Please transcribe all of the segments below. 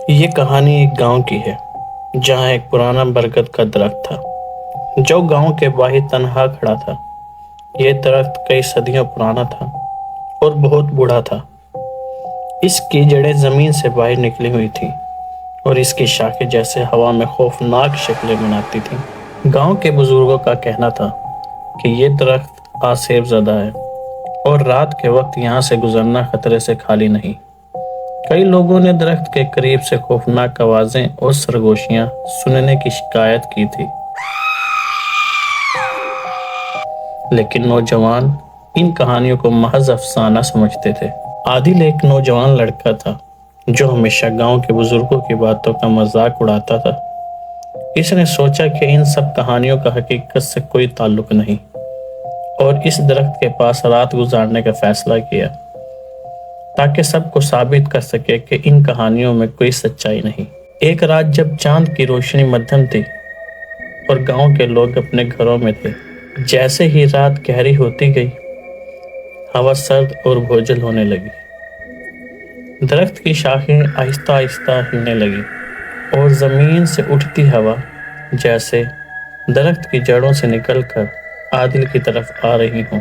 یہ کہانی ایک گاؤں کی ہے جہاں ایک پرانا برگد کا درخت تھا جو گاؤں کے باہر تنہا کھڑا تھا۔ یہ درخت کئی صدیوں پرانا تھا اور بہت بوڑھا تھا۔ اس کی جڑیں زمین سے باہر نکلی ہوئی تھیں اور اس کی شاخیں جیسے ہوا میں خوفناک شکلیں بناتی تھیں۔ گاؤں کے بزرگوں کا کہنا تھا کہ یہ درخت آسیب زدہ ہے اور رات کے وقت یہاں سے گزرنا خطرے سے خالی نہیں۔ کئی لوگوں نے درخت کے قریب سے خوفناک آوازیں اور سرگوشیاں سننے کی شکایت کی تھی، لیکن نوجوان ان کہانیوں کو محض افسانہ سمجھتے تھے۔ عادل ایک نوجوان لڑکا تھا جو ہمیشہ گاؤں کے بزرگوں کی باتوں کا مذاق اڑاتا تھا۔ اس نے سوچا کہ ان سب کہانیوں کا حقیقت سے کوئی تعلق نہیں اور اس درخت کے پاس رات گزارنے کا فیصلہ کیا تاکہ سب کو ثابت کر سکے کہ ان کہانیوں میں کوئی سچائی نہیں۔ ایک رات جب چاند کی روشنی مدھم تھی اور گاؤں کے لوگ اپنے گھروں میں تھے، جیسے ہی رات گہری ہوتی گئی، ہوا سرد اور بھوجل ہونے لگی۔ درخت کی شاخیں آہستہ آہستہ ہلنے لگی اور زمین سے اٹھتی ہوا جیسے درخت کی جڑوں سے نکل کر عادل کی طرف آ رہی ہوں۔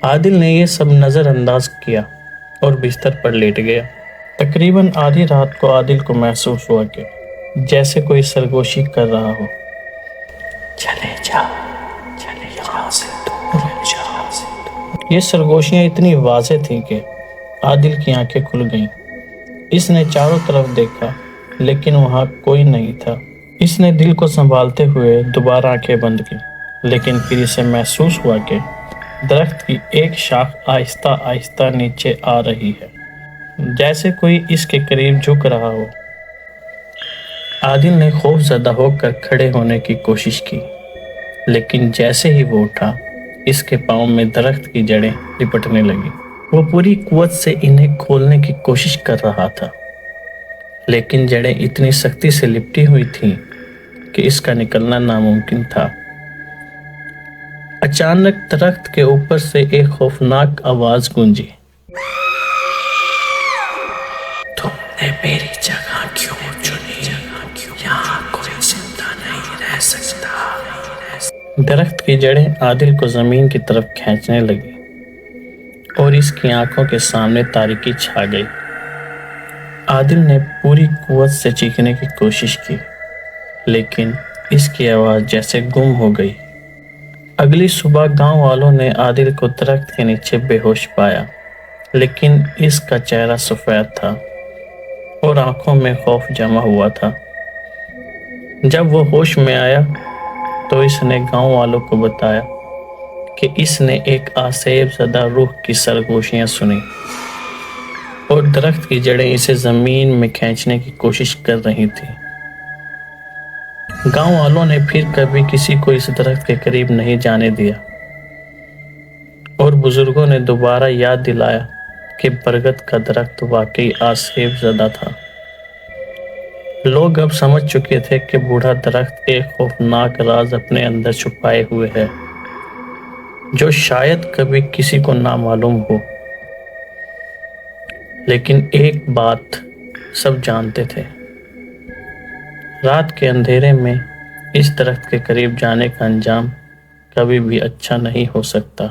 عادل نے یہ سب نظر انداز کیا اور بستر پر لیٹ گیا۔ تقریباً آدھی رات کو عادل کو محسوس ہوا کہ جیسے کوئی سرگوشی کر رہا ہو، چلے جا یہاں سے دور جا۔ یہ سرگوشیاں اتنی واضح تھیں کہ عادل کی آنکھیں کھل گئیں۔ اس نے چاروں طرف دیکھا لیکن وہاں کوئی نہیں تھا۔ اس نے دل کو سنبھالتے ہوئے دوبارہ آنکھیں بند کی، لیکن پھر اسے محسوس ہوا کہ درخت کی ایک شاخ آہستہ آہستہ نیچے آ رہی ہے، جیسے کوئی اس کے قریب جھک رہا ہو۔ عادل نے خوف زدہ ہو کر کھڑے ہونے کی کوشش کی، لیکن جیسے ہی وہ اٹھا، اس کے پاؤں میں درخت کی جڑیں لپٹنے لگیں۔ وہ پوری قوت سے انہیں کھولنے کی کوشش کر رہا تھا، لیکن جڑیں اتنی سختی سے لپٹی ہوئی تھیں کہ اس کا نکلنا ناممکن تھا۔ اچانک درخت کے اوپر سے ایک خوفناک آواز گونجی، تم نے میری جگہ کیوں چنی؟ یہاں کوئی زندہ نہیں رہ سکتا۔ درخت کی جڑیں عادل کو زمین کی طرف کھینچنے لگی اور اس کی آنکھوں کے سامنے تاریکی چھا گئی۔ عادل نے پوری قوت سے چیخنے کی کوشش کی، لیکن اس کی آواز جیسے گم ہو گئی۔ اگلی صبح گاؤں والوں نے عادل کو درخت کے نیچے بے ہوش پایا، لیکن اس کا چہرہ سفید تھا اور آنکھوں میں خوف جمع ہوا تھا۔ جب وہ ہوش میں آیا تو اس نے گاؤں والوں کو بتایا کہ اس نے ایک آسیب زدہ روح کی سرگوشیاں سنی اور درخت کی جڑیں اسے زمین میں کھینچنے کی کوشش کر رہی تھیں۔ گاؤں والوں نے پھر کبھی کسی کو اس درخت کے قریب نہیں جانے دیا اور بزرگوں نے دوبارہ یاد دلایا کہ برگد کا درخت واقعی آسیب زدہ تھا۔ لوگ اب سمجھ چکے تھے کہ بوڑھا درخت ایک خوفناک راز اپنے اندر چھپائے ہوئے ہے جو شاید کبھی کسی کو نہ معلوم ہو، لیکن ایک بات سب جانتے تھے، رات کے اندھیرے میں اس درخت کے قریب جانے کا انجام کبھی بھی اچھا نہیں ہو سکتا۔